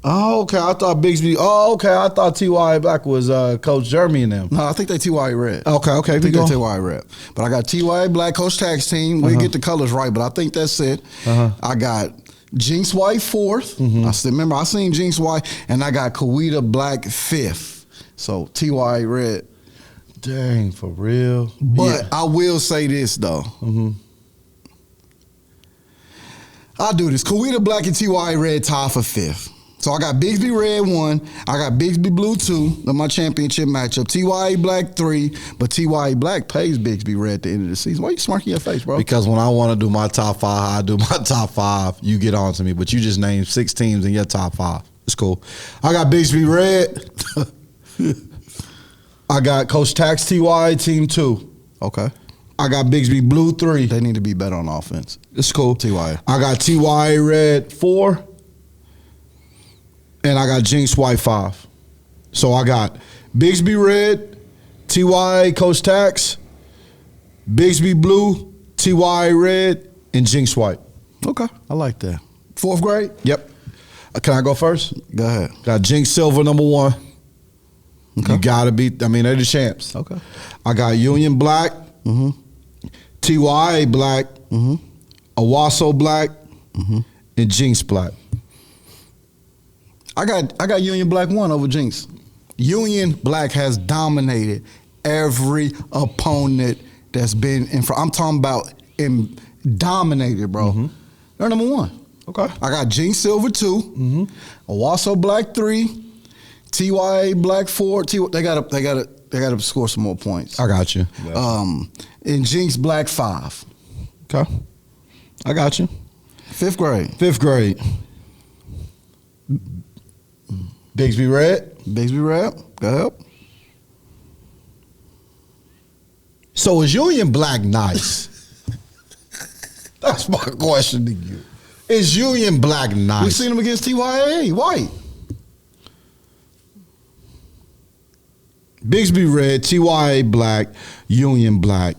C: Oh, okay. I thought Bigsby. Oh, okay. I thought TYA Black was Coach Jeremy and them.
D: No, I think they TYA Red.
C: Okay.
D: I think they TYA Red. But I got TYA Black, Coach Tack's team. We'll get the colors right, but I think that's it. I got Jinx White 4th. I still remember I seen Jinx White, and I got Kawita Black 5th. So TYA Red.
C: Dang, for real.
D: But I will say this though. I'll do this. Kawita Black and TYA Red tie for 5th. So I got Bigsby Red 1. I got Bigsby Blue 2 in my championship matchup. TYA Black 3. But TYA Black pays Bigsby Red at the end of the season. Why you smirking your face, bro?
C: Because when I want to do my top 5, I do my top 5. You get on to me. But you just named 6 teams in your top 5. It's cool. I got Bigsby Red. I got Coach Tack's TYA team 2.
D: Okay.
C: I got Bigsby Blue 3.
D: They need to be better on offense.
C: It's cool.
D: TYA.
C: I got TYA Red 4. And I got Jinx White 5. So I got Bigsby Red, TYA Coach Tax, Bigsby Blue, TYA Red, and Jinx White.
D: Okay, I like that. 4th grade?
C: Yep. Can I go first?
D: Go ahead.
C: Got Jinx Silver number 1. Okay. You gotta beat. They're the champs.
D: Okay.
C: I got Union Black, TYA Black, Owasso Black, and Jinx Black.
D: I got Union Black 1 over Jinx. Union Black has dominated every opponent that's been in front. I'm talking about dominated, bro. They're number 1.
C: Okay.
D: I got Jinx Silver 2, Owasso Black 3, TYA Black 4. They gotta score some more points.
C: I got you.
D: And Jinx Black 5.
C: Okay. I got you.
D: 5th grade.
C: 5th grade. Bigsby Red.
D: Bigsby Red. Go ahead.
C: So is Union Black nice? That's my question to you. Is Union Black nice?
D: We seen him against TYA White.
C: Bigsby Red, TYA Black, Union Black.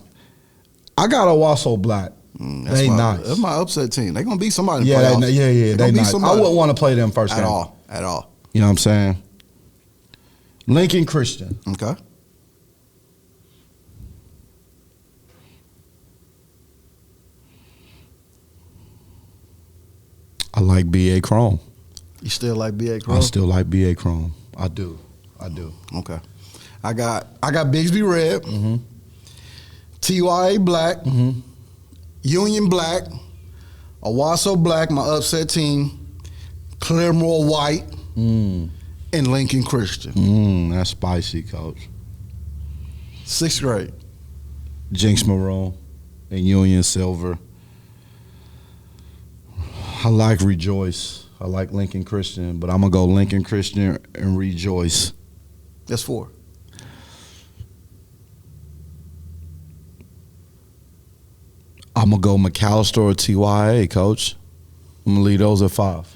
C: I got Owasso Black. They nice.
D: That's my upset team. They gonna beat somebody. In the
C: yeah,
D: playoffs.
C: they nice. I wouldn't want to play them first
D: at
C: game.
D: At all.
C: You know what I'm saying? Lincoln Christian.
D: Okay.
C: I like B.A. Chrome.
D: You still like B.A. Chrome?
C: I still like B.A. Chrome. I do.
D: Okay. I got Bigsby Red, TYA Black, Union Black, Owasso Black, my upset team, Claremore White, and Lincoln Christian.
C: That's spicy, Coach.
D: 6th grade.
C: Jinx Maroon and Union Silver. I like Rejoice. I like Lincoln Christian, but I'm going to go Lincoln Christian and Rejoice.
D: That's 4.
C: I'm going to go McAllister or TYA, Coach. I'm going to leave those at 5.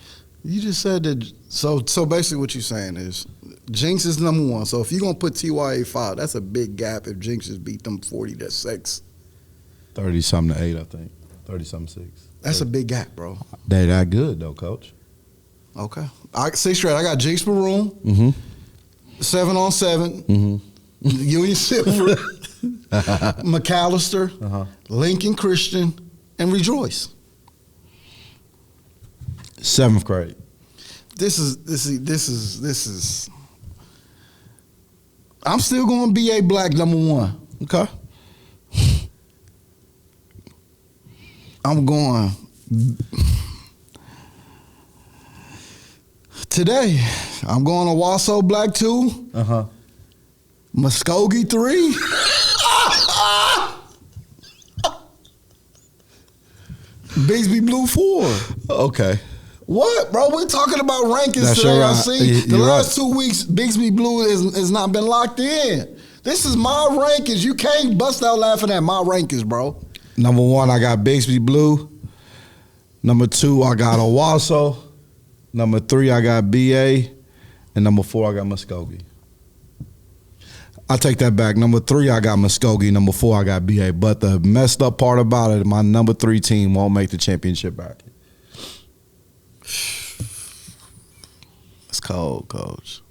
D: You just said that. So basically what you're saying is Jinx is number 1. So if you're going to put TYA 5, that's a big gap if Jinx just beat them 40-6.
C: 30-something to 8, I think. 30-something 6.
D: That's a big gap, bro.
C: They that good, though, Coach.
D: Okay. 6 straight. I got Jinx Maroon.
C: Mm-hmm.
D: 7-on-7.
C: Mm-hmm.
D: Union Silver. McAllister. Lincoln Christian. And Rejoice.
C: 7th grade.
D: This is. I'm still going BA Black number 1.
C: Okay.
D: I'm going today. I'm going to Wasso Black 2. Muskogee 3. Bigsby Blue 4.
C: Okay.
D: What, bro? We're talking about rankings
C: That's
D: today.
C: right.
D: I see the
C: You're
D: last
C: right.
D: 2 weeks, Bigsby Blue has not been locked in. This is my rankings. You can't bust out laughing at my rankings, bro.
C: Number 1, I got Bigsby Blue. Number 2, I got Owasso. Number 3, I got BA. And number 4, I got Muskogee. I take that back. Number 3, I got Muskogee. Number 4, I got BA. But the messed up part about it, my number 3 team won't make the championship bracket.
D: That's cold, Coach.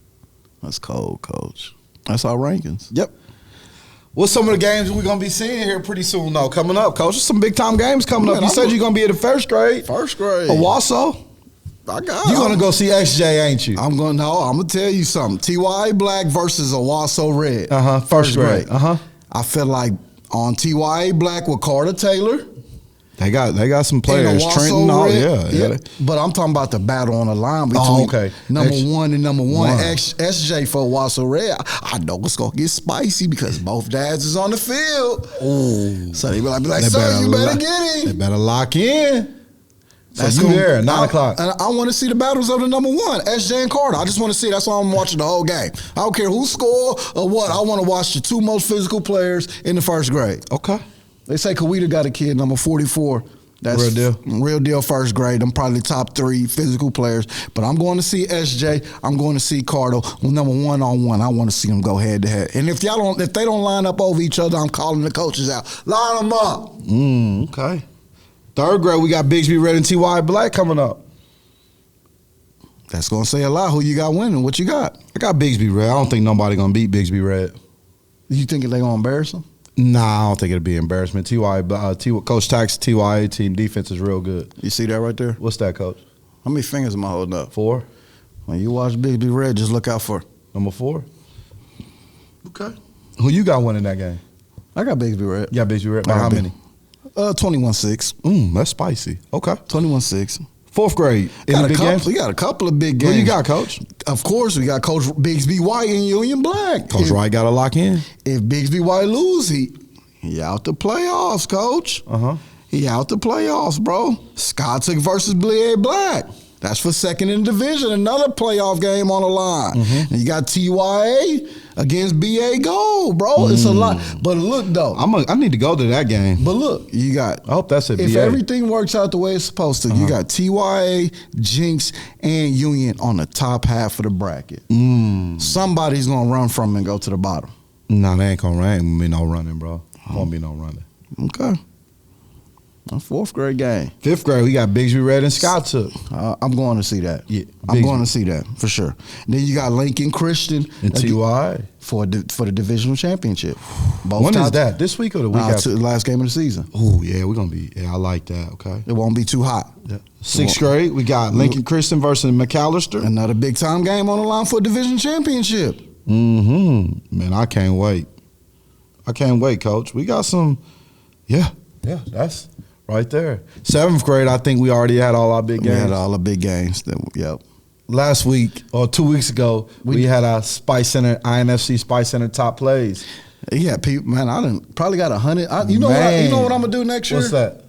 D: That's cold, Coach. That's our rankings.
C: Yep. What's some of the games we're going to be seeing here pretty soon, though, coming up, Coach? There's some big-time games coming up. You said you're going to be at the first grade.
D: First grade.
C: Owasso.
D: I got
C: You're going to go see XJ, ain't you?
D: I'm going to tell you something. TYA Black versus Owasso Red.
C: First grade.
D: I feel like on TYA Black with Carter Taylor.
C: They got some players. Trenton, yeah.
D: But I'm talking about the battle on the line between number 1 and number 1. SJ for Owasso Red. I know it's going to get spicy because both dads is on the field.
C: Ooh.
D: So they be like, sir, you better get him.
C: They better lock in.
D: That's
C: you there, 9 o'clock.
D: And I want to see the battles of the number 1, SJ and Carter. I just want to see. That's why I'm watching the whole game. I don't care who score or what. I want to watch the 2 most physical players in the first grade.
C: Okay.
D: They say Kawita got a kid, number 44. That's real deal first grade. I'm probably top 3 physical players. But I'm going to see SJ. I'm going to see Carter. Number 1-on-1. I want to see them go head to head. And if they don't line up over each other, I'm calling the coaches out. Line them up.
C: Okay. Third grade, we got Bigsby Red and TY Black coming up.
D: That's going to say a lot. Who you got winning? What you got?
C: I got Bigsby Red. I don't think nobody going to beat Bigsby Red.
D: You think they're going to embarrass them?
C: Nah, I don't think it'll be embarrassment. Coach Tax, TYA team defense is real good.
D: You see that right there?
C: What's that, Coach?
D: How many fingers am I holding up?
C: 4.
D: When you watch Bigsby Red, just look out for
C: number 4. Okay. Who you got winning that game?
D: I got Bigsby Red.
C: Yeah, Bigsby Red. By how many?
D: 21-6.
C: That's spicy. Okay.
D: 21-6.
C: 4th grade.
D: We got a couple of big games.
C: Who you got, Coach?
D: Of course, we got Coach Bigsby White and Union Black.
C: Coach Wright got to lock in.
D: If Bigsby White lose, he out the playoffs, Coach. He out the playoffs, bro. Scottick versus BA Black. That's for second in the division. Another playoff game on the line. And you got TYA against BA Gold, bro. It's a lot. But look, though.
C: I need to go to that game.
D: But look, you got.
C: I hope that's a BA.
D: If everything works out the way it's supposed to, you got TYA, Jinx, and Union on the top half of the bracket. Somebody's going to run from and go to the bottom.
C: No, they ain't going to be no running, bro. Won't be no running.
D: Okay. A 4th grade game.
C: 5th grade, we got Bigsby Red and Scott took.
D: I'm going to see that.
C: Yeah,
D: I'm going to see that for sure. Then you got Lincoln Christian
C: and TY
D: for the divisional championship.
C: When is that? This week or the week after?
D: The last game of the season.
C: Oh yeah, we're gonna be. Yeah, I like that. Okay,
D: it won't be too hot.
C: Yeah. 6th grade, we got Lincoln Christian versus McAllister.
D: Another big time game on the line for a division championship.
C: Man, I can't wait. I can't wait, Coach. We got some. Yeah, that's right there. 7th grade, I think we already had all our big games.
D: We had all the big games. Yep.
C: Last week or 2 weeks ago, we had our Spice Center, INFC Spice Center top plays.
D: Yeah, people, man, I done probably got 100. You know what I'm gonna do next year?
C: What's that?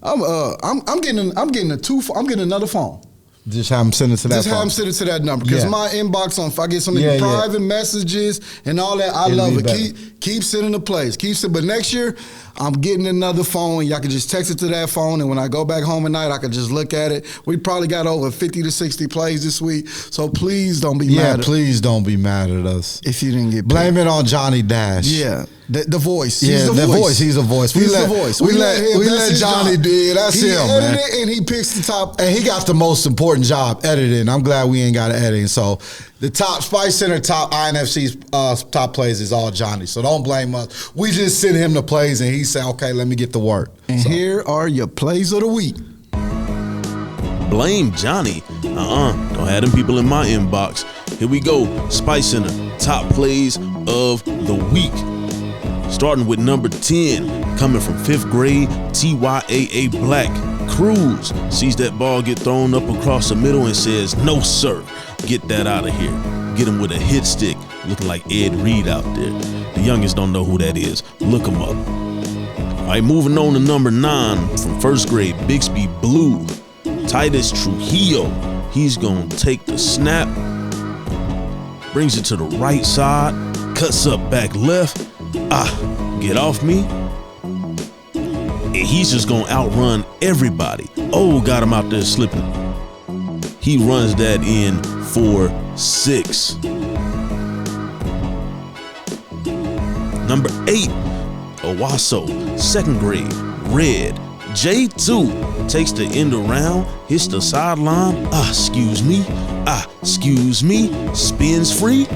D: I'm getting another phone.
C: Just have them send it to that.
D: Just have them send it to that number. Because my inbox if I get so many private messages and all that, I love it. Keep sending the plays. But next year, I'm getting another phone. Y'all can just text it to that phone, and when I go back home at night, I can just look at it. We probably got over 50 to 60 plays this week, so please don't be mad.
C: Yeah, please don't be mad at us.
D: If you didn't get
C: Blame it on Johnny Dash.
D: Yeah. The voice.
C: Yeah, the voice. He's a voice.
D: He's the voice. We let
C: Johnny do it. That's him, man.
D: He and he picks the top.
C: And he got the most important job, editing. I'm glad we ain't got an editing. So the top Spice Center, top INFC's top plays is all Johnny. So don't blame us. We just send him the plays, and he say, okay, let me get to work.
D: And here are your plays of the week.
E: Blame Johnny. Don't have them people in my inbox. Here we go. Spice Center, top plays of the week. Starting with number 10, coming from 5th grade, TYAA Black. Cruz sees that ball get thrown up across the middle and says, no, sir, get that out of here. Get him with a hit stick, looking like Ed Reed out there. The youngest don't know who that is. Look him up. All right, moving on to number 9, from 1st grade, Bixby Blue. Titus Trujillo. He's going to take the snap, brings it to the right side, cuts up back left. Get off me. And he's just going to outrun everybody. Oh, got him out there slipping. He runs that in for 6. Number 8, Owasso, 2nd grade, Red. J2 takes the end around, hits the sideline. Excuse me, spins free.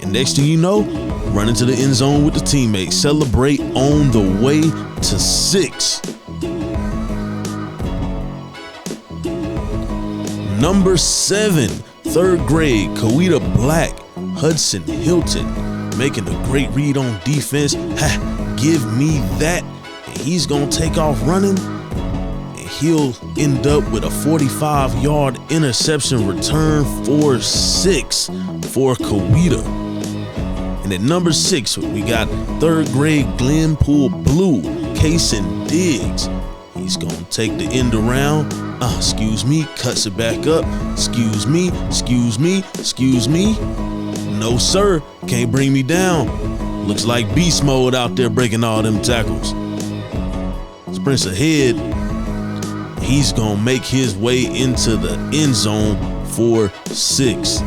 E: And next thing you know, run into the end zone with the teammates. Celebrate on the way to 6. Number 7, 3rd grade, Kawita Black, Hudson Hilton, making a great read on defense. Give me that. And he's going to take off running. And he'll end up with a 45-yard interception return for 6 for Kawita. And at number 6, we got 3rd grade Glenpool Blue, Kason Diggs. He's going to take the end around. Cuts it back up. Excuse me. No, sir. Can't bring me down. Looks like beast mode out there breaking all them tackles. Sprints ahead. He's going to make his way into the end zone for 6.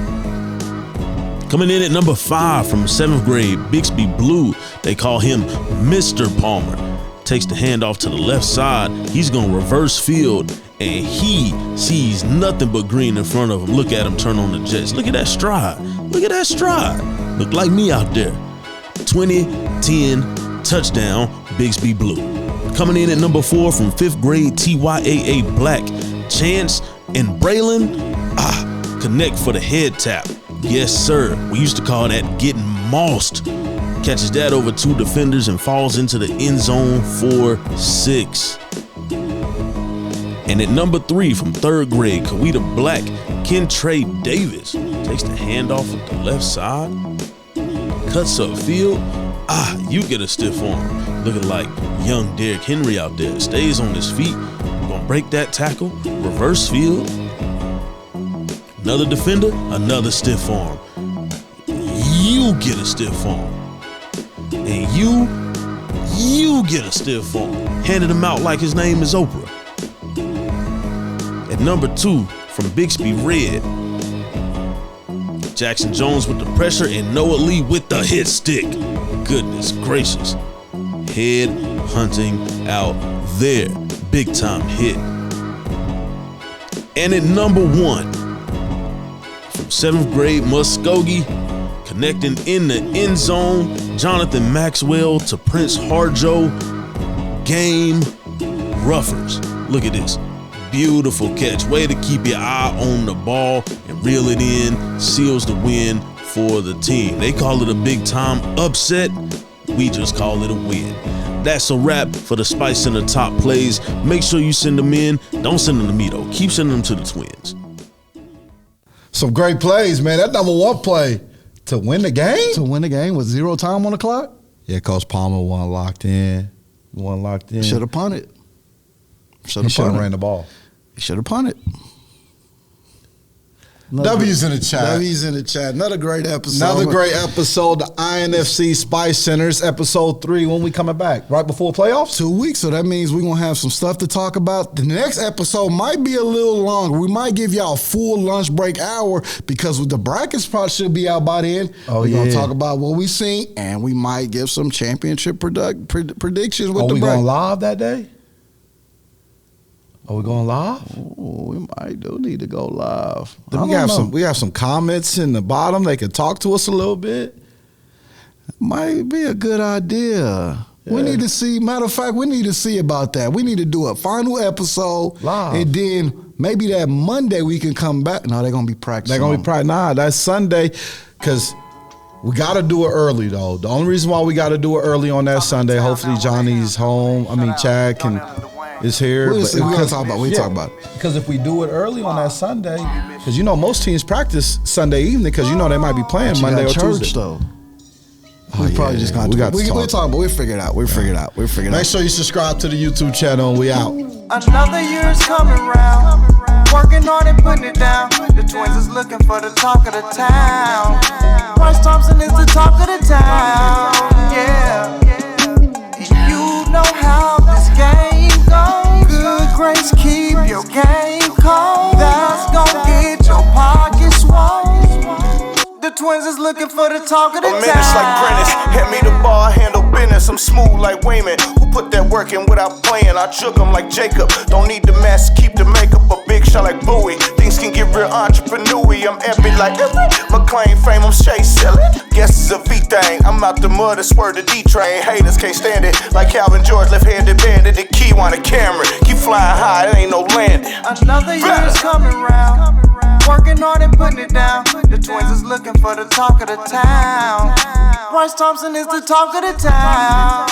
E: Coming in at number 5 from 7th grade, Bixby Blue. They call him Mr. Palmer. Takes the handoff to the left side. He's going to reverse field, and he sees nothing but green in front of him. Look at him turn on the Jets. Look at that stride. Look like me out there. 20-10 touchdown, Bixby Blue. Coming in at number 4 from 5th grade, TYAA Black, Chance and Braylon. Connect for the head tap. Yes, sir. We used to call that getting mossed. Catches that over 2 defenders and falls into the end zone for 6. And at number 3 from 3rd grade, Kawita Black, Kentrey Davis takes the handoff with the left side, cuts up field. You get a stiff arm. Looking like young Derrick Henry out there. Stays on his feet. Gonna break that tackle. Reverse field. Another defender, another stiff arm. You get a stiff arm. And you get a stiff arm. Handed him out like his name is Oprah. At number 2 from Bixby Red, Jackson Jones with the pressure and Noah Lee with the hit stick. Goodness gracious. Head hunting out there. Big time hit. And at number 1 from 7th grade, Muskogee, connecting in the end zone, Jonathan Maxwell to Prince Harjo. Game Ruffers. Look at this. Beautiful catch. Way to keep your eye on the ball and reel it in. Seals the win for the team. They call it a big time upset. We just call it a win. That's a wrap for the Spice Center top plays. Make sure you send them in. Don't send them to me though. Keep sending them to the Twins.
C: Some great plays, man. That number 1 play to win the game?
D: To win the game with 0 time on the clock?
C: Yeah, Coach Palmer wasn't locked in.
D: Should have punted.
C: He should have ran the ball.
D: He should have punted.
C: W's in the chat.
D: W's in the chat. Another great episode.
C: Another great episode. The INFC Spice Centers, episode 3. When we coming back? Right before playoffs?
D: 2 weeks. So that means we're going to have some stuff to talk about. The next episode might be a little longer. We might give y'all a full lunch break hour because the brackets probably should be out by then. We're going to talk about what we seen, and we might give some championship predictions with the bracket.
C: Are we going live that day? Are we going live?
D: Oh, we might do need to go live.
C: We have some comments in the bottom. They can talk to us a little bit.
D: Might be a good idea. Yeah. We need to see. Matter of fact, we need to see about that. We need to do a final episode
C: live,
D: and then maybe that Monday we can come back. No, they're gonna be practicing.
C: They're gonna be practicing. Nah, that's Sunday, because we got to do it early, though. The only reason why we got to do it early on that Sunday, hopefully Johnny's home. Chad is here.
D: We're gonna talk about it.
C: Because if we do it early on that Sunday, because most teams practice Sunday evening, because they might be playing Monday or Tuesday.
D: Though. We probably just gonna talk. We'll talk, but we'll figure it out. We'll figure it out.
C: Make sure you subscribe to the YouTube channel, and we out.
A: Another year is coming round. Working hard and putting it down. The twins is looking for the talk of the town. Bryce Thompson is the talk of the town. Yeah. You know how this game goes. Good grace, keep your game cold. That's gonna get your pockets swole. The twins is looking for the talk of the town.
B: Minutes like Prentice, hand me the ball, handle business. I'm smooth like Wayman, who put that work in without playing. I shook him like Jacob. Don't need the mask, keep the makeup. A big shot like Bowie. Things can get real entrepreneur-y. I'm epic like McLean frame, I'm Shay selling. Guess it's a V thing. I'm out the mud, and swerve the D-train. Haters can't stand it. Like Calvin George, left-handed bandit. The key on the camera. Keep flying high, it ain't no landing.
A: Another year is coming round. Working hard and putting it down. The twins is looking for the talk of the town. Bryce Thompson is the talk of the town.